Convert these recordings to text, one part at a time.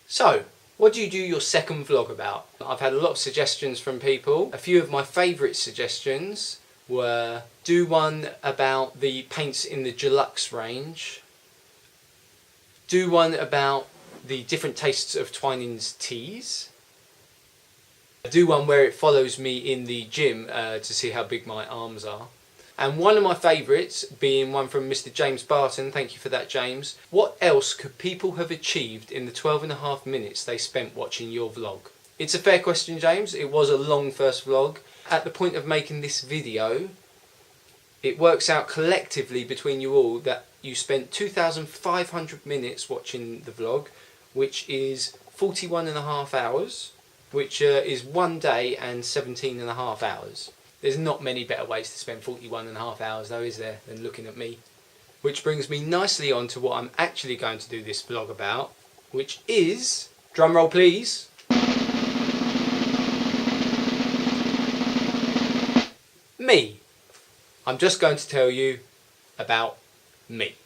So, what do you do your second vlog about? I've had a lot of suggestions from people. A few of my favourite suggestions were do one about the paints in the Deluxe range, do one about the different tastes of Twining's teas, do one where it follows me in the gym to see how big my arms are. And one of my favourites being one from Mr. James Barton, thank you for that, James. What else could people have achieved in the 12.5 minutes they spent watching your vlog? It's a fair question, James. It was a long first vlog. At the point of making this video, it works out collectively between you all that you spent 2,500 minutes watching the vlog, which is 41.5 hours, which is 1 day and 17.5 hours. There's not many better ways to spend 41.5 hours though, is there, than looking at me. Which brings me nicely on to what I'm actually going to do this vlog about, which is, drumroll please, me. I'm just going to tell you about me.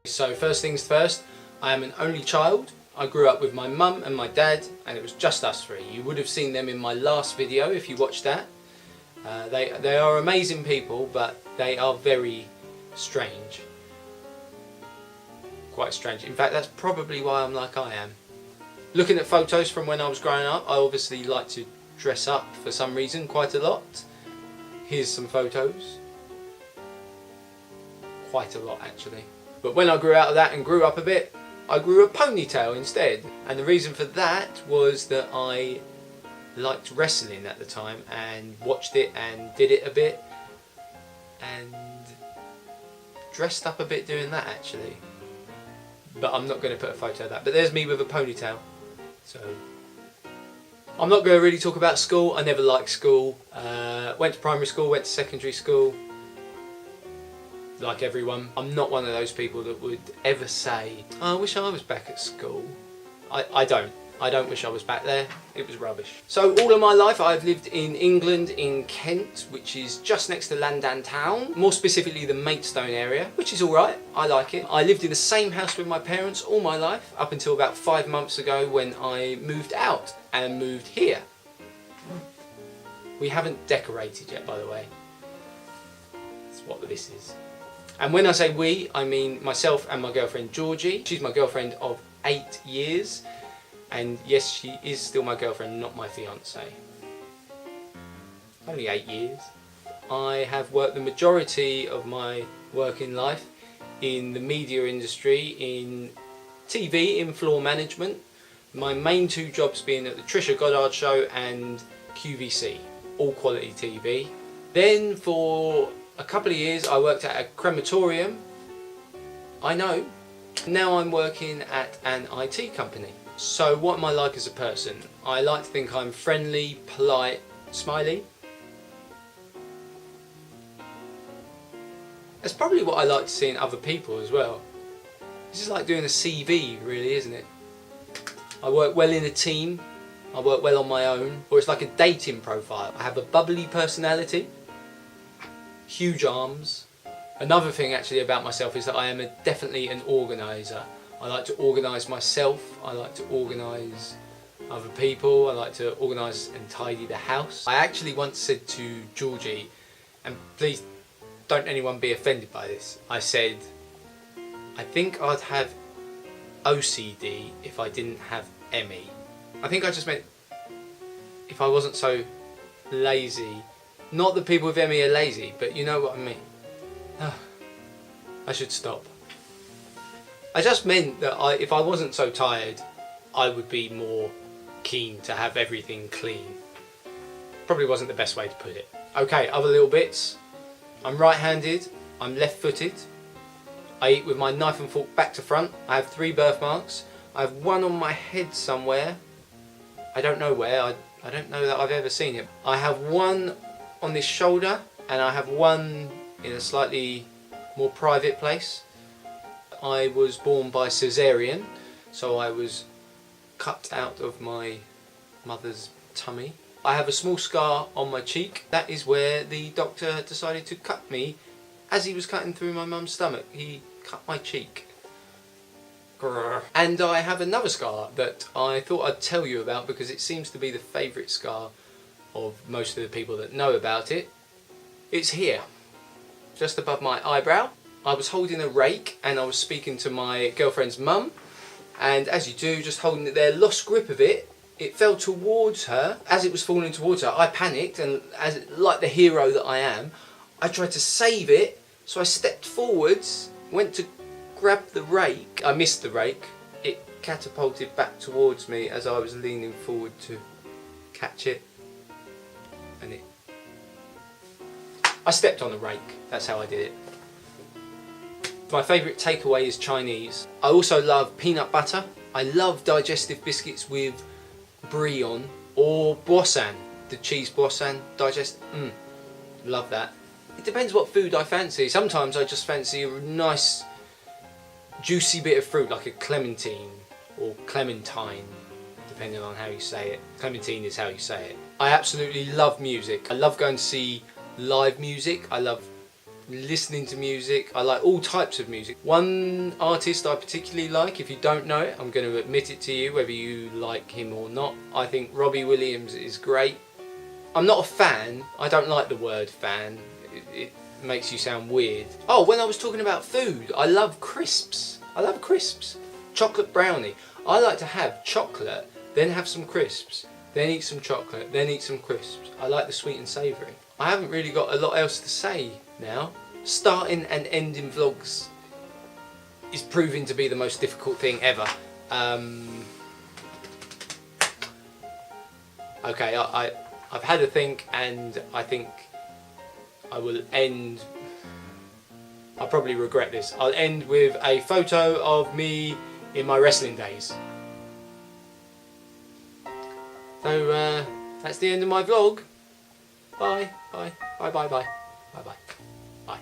So first things first, I am an only child. I grew up with my mum and my dad, and it was just us three. You would have seen them in my last video if you watched that. They are amazing people, but they are very strange. Quite strange. In fact, that's probably why I'm like I am. Looking at photos from when I was growing up, I obviously like to dress up for some reason quite a lot. Here's some photos. Quite a lot actually. But when I grew out of that and grew up a bit, I grew a ponytail instead. And the reason for that was that I liked wrestling at the time and watched it and did it a bit and dressed up a bit doing that actually. But I'm not going to put a photo of that. But there's me with a ponytail. So I'm not going to really talk about school. I never liked school. Went to primary school, went to secondary school. Like everyone, I'm not one of those people that would ever say, oh, I wish I was back at school. I don't wish I was back there. It was rubbish. So all of my life I've lived in England, in Kent, which is just next to London town. More specifically the Maidstone area, which is alright. I like it. I lived in the same house with my parents all my life, up until about 5 months ago when I moved out and moved here. We haven't decorated yet, by the way. That's what this is. And when I say we, I mean myself and my girlfriend Georgie. She's my girlfriend of 8 years. And yes, she is still my girlfriend, not my fiance. Only 8 years. I have worked the majority of my working life in the media industry, in TV, in floor management. My main two jobs being at the Trisha Goddard Show and QVC, all quality TV. Then for a couple of years I worked at a crematorium. I know. Now I'm working at an IT company. So what am I like as a person? I like to think I'm friendly, polite, smiley. That's probably what I like to see in other people as well. This is like doing a CV really, isn't it? I work well in a team. I work well on my own. Or it's like a dating profile. I have a bubbly personality. Huge arms. Another thing actually about myself is that I am definitely an organiser. I like to organise myself, I like to organise other people, I like to organise and tidy the house. I actually once said to Georgie, and please don't anyone be offended by this, I said, I think I'd have OCD if I didn't have ME. I think I just meant if I wasn't so lazy. Not that people with ME are lazy, but you know what I mean. I should stop. I just meant that if I wasn't so tired, I would be more keen to have everything clean. Probably wasn't the best way to put it. Okay, other little bits. I'm right-handed, I'm left-footed. I eat with my knife and fork back to front. I have 3 birthmarks. I have one on my head somewhere. I don't know where, I don't know that I've ever seen it. I have one on this shoulder, and I have one in a slightly more private place. I was born by cesarean, so I was cut out of my mother's tummy. I have a small scar on my cheek. That is where the doctor decided to cut me as he was cutting through my mum's stomach. He cut my cheek. And I have another scar that I thought I'd tell you about because it seems to be the favourite scar of most of the people that know about it. It's here, just above my eyebrow. I was holding a rake and I was speaking to my girlfriend's mum, and as you do, just holding it there, lost grip of it. It fell towards her. As it was falling towards her, I panicked, and like the hero that I am, I tried to save it. So I stepped forwards, went to grab the rake. I missed the rake. It catapulted back towards me as I was leaning forward to catch it, and I stepped on the rake. That's how I did it. My favourite takeaway is Chinese. I also love peanut butter. I love digestive biscuits with brie on, or boisson, the cheese boisson, love that. It depends what food I fancy. Sometimes I just fancy a nice juicy bit of fruit like a clementine or clementine, depending on how you say it. Clementine is how you say it. I absolutely love music. I love going to see live music. I love listening to music. I like all types of music. One artist I particularly like, if you don't know it, I'm going to admit it to you whether you like him or not. I think Robbie Williams is great. I'm not a fan. I don't like the word fan. It makes you sound weird. Oh, when I was talking about food, I love crisps. I love crisps. Chocolate brownie. I like to have chocolate, then have some crisps, then eat some chocolate, then eat some crisps. I like the sweet and savoury. I haven't really got a lot else to say now. Starting and ending vlogs is proving to be the most difficult thing ever. Okay, I've had a think, and I think I will end. I'll probably regret this. I'll end with a photo of me in my wrestling days. So that's the end of my vlog. Bye, bye, bye, bye, bye, bye, bye, bye.